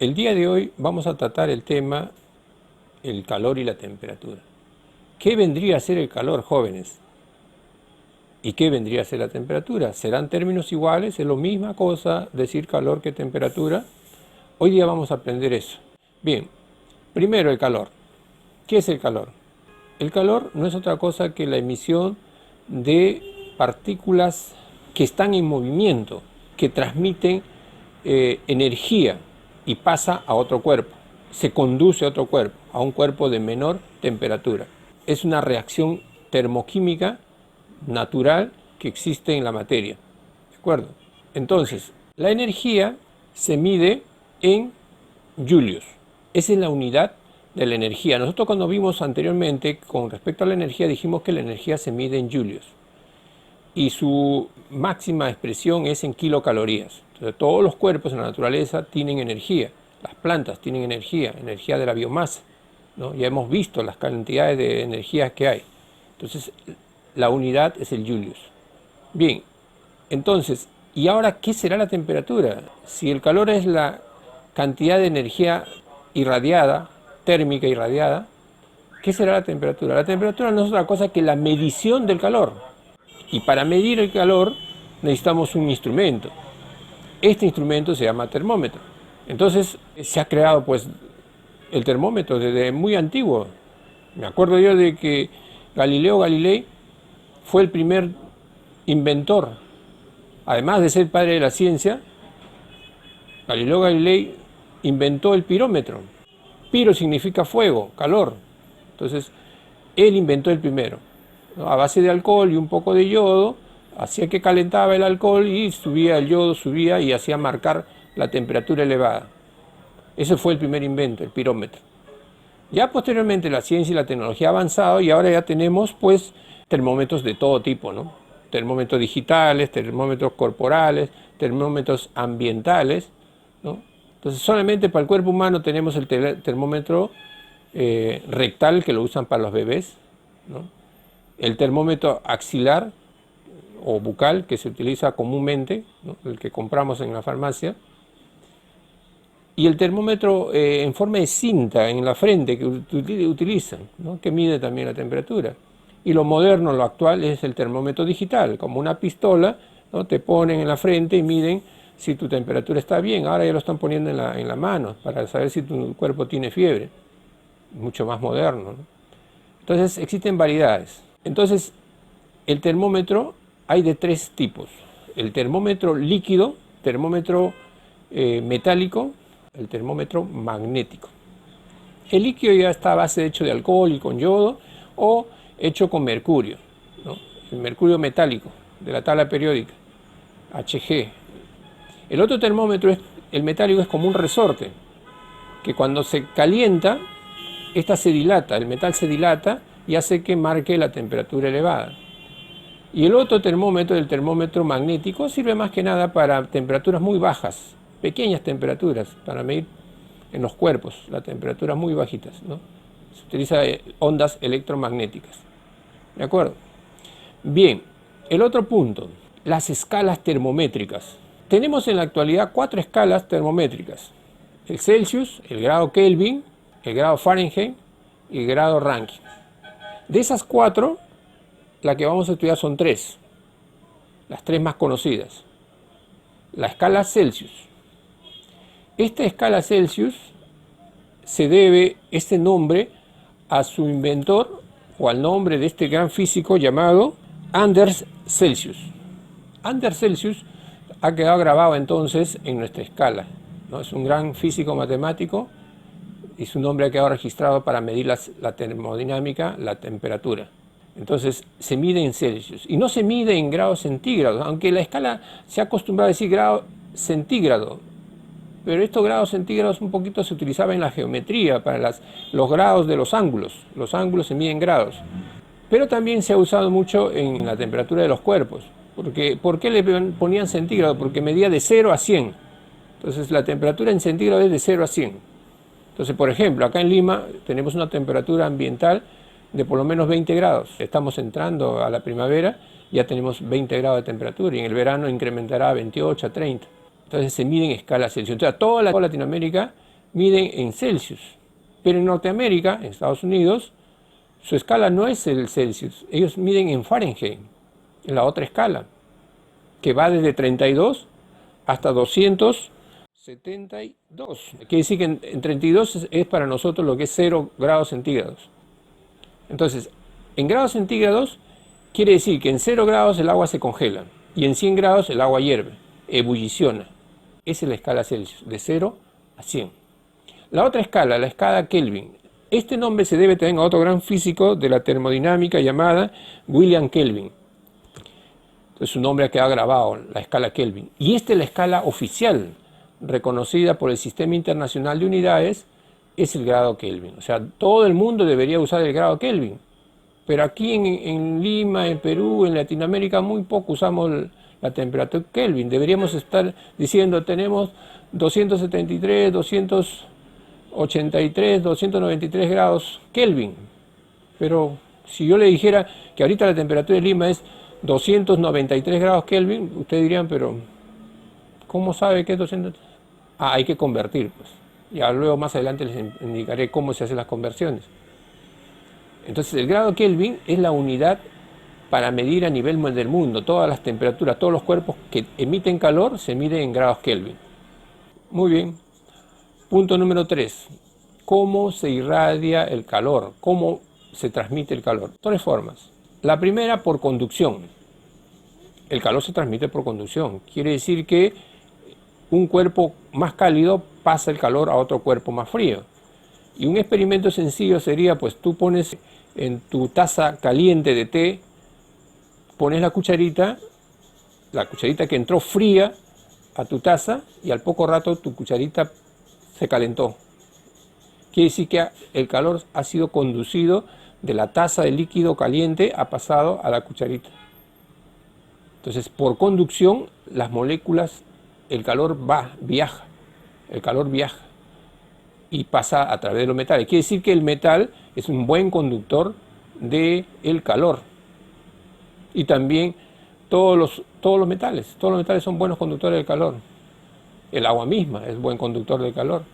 El día de hoy vamos a tratar el tema el calor y la temperatura. ¿Qué vendría a ser el calor, jóvenes? ¿Y qué vendría a ser la temperatura? ¿Serán términos iguales? ¿Es lo misma cosa decir calor que temperatura? Hoy día vamos a aprender eso. Bien, primero el calor. ¿Qué es el calor? El calor no es otra cosa que la emisión de partículas que están en movimiento, que transmiten energía y pasa a otro cuerpo, se conduce a otro cuerpo, a un cuerpo de menor temperatura. Es una reacción termoquímica natural que existe en la materia. ¿De acuerdo? Entonces, la energía se mide en julios. Esa es la unidad de la energía. Nosotros cuando vimos anteriormente con respecto a la energía dijimos que la energía se mide en julios y su máxima expresión es en kilocalorías. Entonces, todos los cuerpos en la naturaleza tienen energía. Las plantas tienen energía, energía de la biomasa, ¿no? Ya hemos visto las cantidades de energías que hay. Entonces, la unidad es el julius. Bien, entonces, ¿y ahora qué será la temperatura? Si el calor es la cantidad de energía irradiada, térmica irradiada, ¿qué será la temperatura? La temperatura no es otra cosa que la medición del calor. Y para medir el calor necesitamos un instrumento. Este instrumento se llama termómetro. Entonces se ha creado pues el termómetro desde muy antiguo. Me acuerdo yo de que Galileo Galilei fue el primer inventor. Además de ser padre de la ciencia, Galileo Galilei inventó el pirómetro. Piro significa fuego, calor. Entonces él inventó el primero, ¿no? A base de alcohol y un poco de yodo, hacía que calentaba el alcohol y subía el yodo, subía y hacía marcar la temperatura elevada. Ese fue el primer invento, el pirómetro. Ya posteriormente la ciencia y la tecnología ha avanzado y ahora ya tenemos pues termómetros de todo tipo, ¿no? Termómetros digitales, termómetros corporales, termómetros ambientales, ¿no? Entonces solamente para el cuerpo humano tenemos el termómetro rectal, que lo usan para los bebés, ¿no? El termómetro axilar o bucal, que se utiliza comúnmente, ¿no? El que compramos en la farmacia, y el termómetro en forma de cinta en la frente que utilizan, ¿no? Que mide también la temperatura. Y lo moderno, lo actual, es el termómetro digital, como una pistola, ¿no? Te ponen en la frente y miden si tu temperatura está bien. Ahora ya lo están poniendo en la mano para saber si tu cuerpo tiene fiebre. Mucho más moderno, ¿no? Entonces existen variedades. Entonces el termómetro hay de tres tipos: el termómetro líquido, termómetro metálico, el termómetro magnético. El líquido ya está a base hecho de alcohol y con yodo, o hecho con mercurio, ¿no? El mercurio metálico de la tabla periódica, Hg. El otro termómetro, el metálico, es como un resorte, que cuando se calienta, esta se dilata, el metal se dilata y hace que marque la temperatura elevada. Y el otro termómetro, el termómetro magnético, sirve más que nada para temperaturas muy bajas, pequeñas temperaturas, para medir en los cuerpos, las temperaturas muy bajitas, ¿no? Se utiliza ondas electromagnéticas. ¿De acuerdo? Bien, el otro punto, las escalas termométricas. Tenemos en la actualidad 4 escalas termométricas: el Celsius, el grado Kelvin, el grado Fahrenheit y el grado Rankine. De esas 4, la que vamos a estudiar son 3, las 3 más conocidas. La escala Celsius. Esta escala Celsius se debe este nombre a su inventor o al nombre de este gran físico llamado Anders Celsius. Anders Celsius ha quedado grabado entonces en nuestra escala, ¿no? Es un gran físico matemático y su nombre ha quedado registrado para medir la termodinámica, la temperatura. Entonces se mide en Celsius y no se mide en grados centígrados, aunque la escala se ha acostumbrado a decir grado centígrado, pero estos grados centígrados un poquito se utilizaba en la geometría para los grados de los ángulos se miden en grados, pero también se ha usado mucho en la temperatura de los cuerpos. ¿Por qué le ponían centígrado? Porque medía de 0 a 100, entonces la temperatura en centígrados es de 0 a 100. Entonces, por ejemplo, acá en Lima tenemos una temperatura ambiental de por lo menos 20 grados. Estamos entrando a la primavera, ya tenemos 20 grados de temperatura y en el verano incrementará a 28, a 30. Entonces se mide en escala Celsius. Entonces, toda Latinoamérica miden en Celsius. Pero en Norteamérica, en Estados Unidos, su escala no es el Celsius. Ellos miden en Fahrenheit, en la otra escala, que va desde 32 hasta 272. Quiere decir que en 32 es para nosotros lo que es 0 grados centígrados. Entonces, en grados centígrados quiere decir que en 0 grados el agua se congela y en 100 grados el agua hierve, ebulliciona. Esa es la escala Celsius, de 0 a 100. La otra escala, la escala Kelvin. Este nombre se debe también a otro gran físico de la termodinámica llamada William Kelvin. Entonces su nombre ha quedado grabado, la escala Kelvin. Y esta es la escala oficial, reconocida por el Sistema Internacional de Unidades, es el grado Kelvin. O sea, todo el mundo debería usar el grado Kelvin. Pero aquí en Lima, en Perú, en Latinoamérica, muy poco usamos la temperatura Kelvin. Deberíamos estar diciendo, tenemos 273, 283, 293 grados Kelvin. Pero si yo le dijera que ahorita la temperatura de Lima es 293 grados Kelvin, ustedes dirían, pero ¿cómo sabe que es 200? Ah, hay que convertir, pues. Ya luego más adelante les indicaré cómo se hacen las conversiones. Entonces el grado Kelvin es la unidad para medir a nivel del mundo. Todas las temperaturas, todos los cuerpos que emiten calor se miden en grados Kelvin. Muy bien. Punto número 3. ¿Cómo se irradia el calor? ¿Cómo se transmite el calor? 3 formas. La primera, por conducción. El calor se transmite por conducción. Quiere decir que un cuerpo más cálido pasa el calor a otro cuerpo más frío. Y un experimento sencillo sería, pues tú pones en tu taza caliente de té, pones la cucharita que entró fría a tu taza y al poco rato tu cucharita se calentó. Quiere decir que el calor ha sido conducido de la taza de líquido caliente, ha pasado a la cucharita. Entonces, por conducción, las moléculas, el calor viaja y pasa a través de los metales. Quiere decir que el metal es un buen conductor del calor. Y también todos los metales son buenos conductores del calor. El agua misma es buen conductor del calor.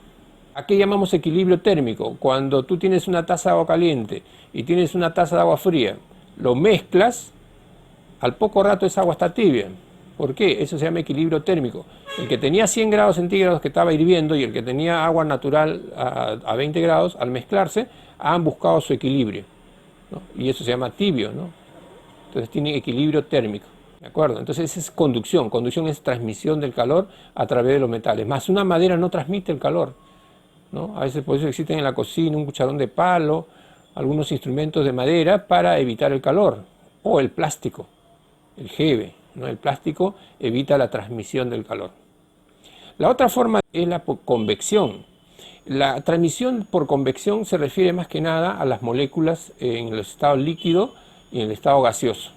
¿A qué llamamos equilibrio térmico? Cuando tú tienes una taza de agua caliente y tienes una taza de agua fría, lo mezclas, al poco rato esa agua está tibia. ¿Por qué? Eso se llama equilibrio térmico. El que tenía 100 grados centígrados que estaba hirviendo y el que tenía agua natural a 20 grados, al mezclarse, han buscado su equilibrio, ¿no? Y eso se llama tibio, ¿no? Entonces tiene equilibrio térmico. ¿De acuerdo? Entonces esa es conducción. Conducción es transmisión del calor a través de los metales. Más una madera no transmite el calor, ¿no? A veces por eso existen en la cocina un cucharón de palo, algunos instrumentos de madera para evitar el calor. O el plástico, el jeve, ¿no? El plástico evita la transmisión del calor. La otra forma es la convección. La transmisión por convección se refiere más que nada a las moléculas en el estado líquido y en el estado gaseoso.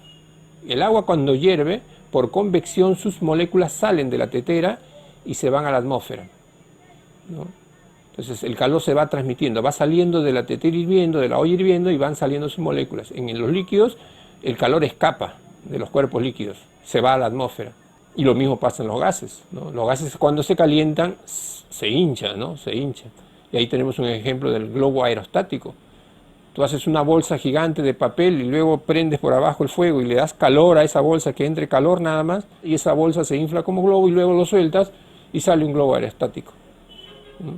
El agua cuando hierve, por convección sus moléculas salen de la tetera y se van a la atmósfera, ¿no? Entonces el calor se va transmitiendo, va saliendo de la tetera hirviendo, de la olla hirviendo y van saliendo sus moléculas. En los líquidos el calor escapa de los cuerpos líquidos, se va a la atmósfera. Y lo mismo pasa en los gases, ¿no? Los gases cuando se calientan se hinchan, ¿no? Se hinchan. Y ahí tenemos un ejemplo del globo aerostático. Tú haces una bolsa gigante de papel y luego prendes por abajo el fuego y le das calor a esa bolsa, que entre calor nada más, y esa bolsa se infla como globo y luego lo sueltas y sale un globo aerostático, ¿no?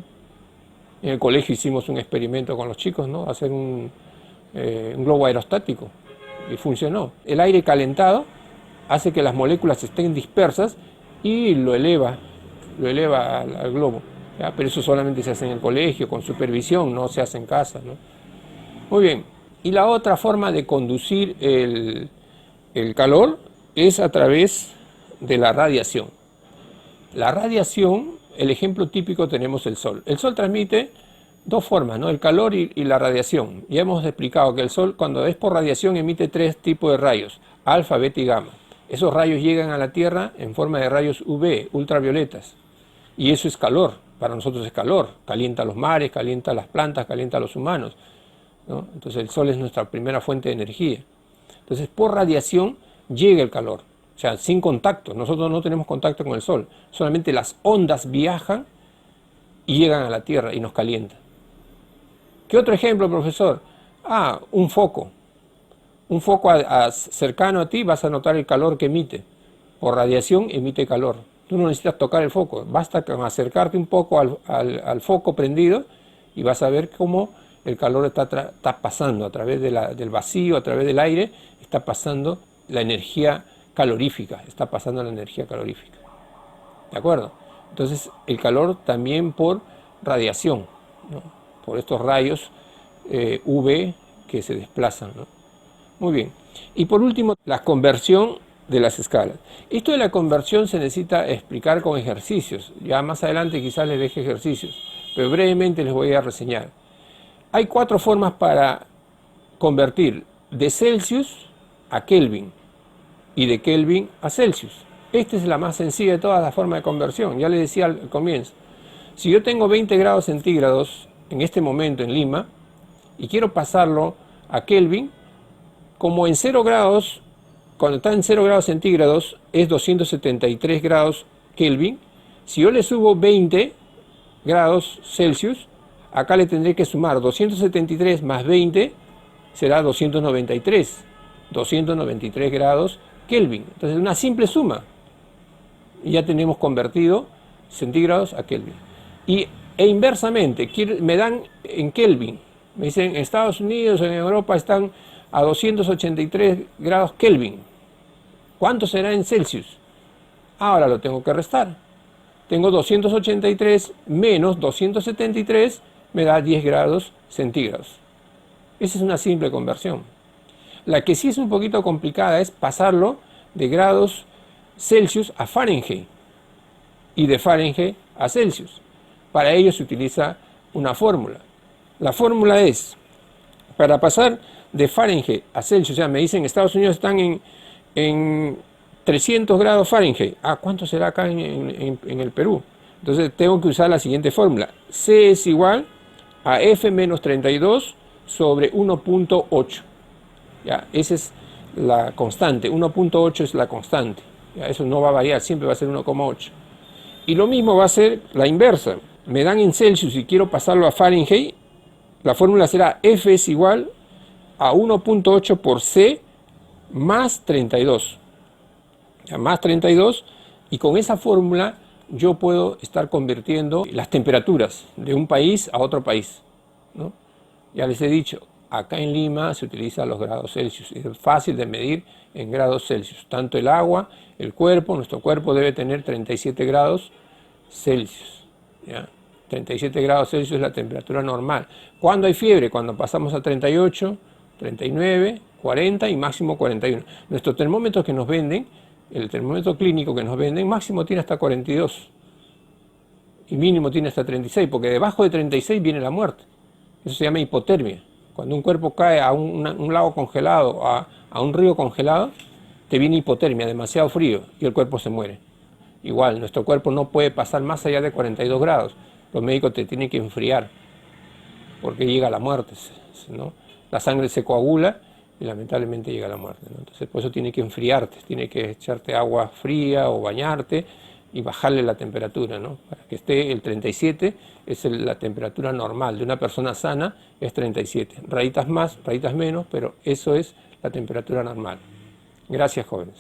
En el colegio hicimos un experimento con los chicos, ¿no? Hacer un globo aerostático y funcionó. El aire calentado hace que las moléculas estén dispersas y lo eleva al globo, ¿ya? Pero eso solamente se hace en el colegio, con supervisión, no se hace en casa, ¿no? Muy bien, y la otra forma de conducir el calor es a través de la radiación. La radiación, el ejemplo típico tenemos el Sol. El Sol transmite dos formas, ¿no? El calor y la radiación. Ya hemos explicado que el Sol, cuando es por radiación, emite 3 tipos de rayos, alfa, beta y gamma. Esos rayos llegan a la Tierra en forma de rayos UV, ultravioletas. Y eso es calor, para nosotros es calor. Calienta los mares, calienta las plantas, calienta a los humanos, ¿no? Entonces el Sol es nuestra primera fuente de energía. Entonces por radiación llega el calor, o sea, sin contacto. Nosotros no tenemos contacto con el Sol, solamente las ondas viajan y llegan a la Tierra y nos calientan. ¿Qué otro ejemplo, profesor? Un foco. Un foco cercano a ti vas a notar el calor que emite. Por radiación emite calor. Tú no necesitas tocar el foco, basta con acercarte un poco al foco prendido y vas a ver cómo el calor está pasando a través del vacío, a través del aire, está pasando la energía calorífica, está pasando la energía calorífica. ¿De acuerdo? Entonces el calor también por radiación, ¿no? Por estos rayos UV que se desplazan, ¿no? Muy bien. Y por último, la conversión de las escalas. Esto de la conversión se necesita explicar con ejercicios. Ya más adelante quizás les deje ejercicios, pero brevemente les voy a reseñar. Hay 4 formas para convertir de Celsius a Kelvin y de Kelvin a Celsius. Esta es la más sencilla de todas las formas de conversión. Ya les decía al comienzo. Si yo tengo 20 grados centígrados en este momento en Lima y quiero pasarlo a Kelvin, como en 0 grados, cuando está en 0 grados centígrados es 273 grados Kelvin, si yo le subo 20 grados Celsius, acá le tendré que sumar 273 más 20, será 293 grados Kelvin. Entonces una simple suma, y ya tenemos convertido centígrados a Kelvin. E inversamente, me dan en Kelvin, me dicen en Estados Unidos, en Europa están a 283 grados Kelvin. ¿Cuánto será en Celsius? Ahora lo tengo que restar. Tengo 283 menos 273, me da 10 grados centígrados. Esa es una simple conversión. La que sí es un poquito complicada es pasarlo de grados Celsius a Fahrenheit y de Fahrenheit a Celsius. Para ello se utiliza una fórmula. La fórmula es, para pasar de Fahrenheit a Celsius, o sea, me dicen Estados Unidos están en 300 grados Fahrenheit. ¿Cuánto será acá en el Perú? Entonces tengo que usar la siguiente fórmula. C es igual a F menos 32 sobre 1.8. Ya, esa es la constante. 1.8 es la constante. Ya, eso no va a variar, siempre va a ser 1,8. Y lo mismo va a ser la inversa. Me dan en Celsius y quiero pasarlo a Fahrenheit. La fórmula será F es igual a 1.8 por C más 32. Ya, más 32, y con esa fórmula yo puedo estar convirtiendo las temperaturas de un país a otro país, ¿no? Ya les he dicho, acá en Lima se utilizan los grados Celsius. Es fácil de medir en grados Celsius. Tanto el agua, el cuerpo, nuestro cuerpo debe tener 37 grados Celsius. ¿Ya? 37 grados Celsius es la temperatura normal. ¿Cuándo hay fiebre? Cuando pasamos a 38, 39, 40 y máximo 41. Nuestros termómetros que nos venden, el termómetro clínico que nos venden, máximo tiene hasta 42 y mínimo tiene hasta 36, porque debajo de 36 viene la muerte. Eso se llama hipotermia. Cuando un cuerpo cae a un lago congelado, a un río congelado, te viene hipotermia, demasiado frío, y el cuerpo se muere. Igual, nuestro cuerpo no puede pasar más allá de 42 grados. Los médicos te tienen que enfriar, porque llega la muerte, ¿no? La sangre se coagula y lamentablemente llega la muerte, ¿no? Entonces por eso tiene que enfriarte, tiene que echarte agua fría o bañarte y bajarle la temperatura, ¿no? Para que esté el 37, es la temperatura normal de una persona sana, es 37. Rayitas más, rayitas menos, pero eso es la temperatura normal. Gracias, jóvenes.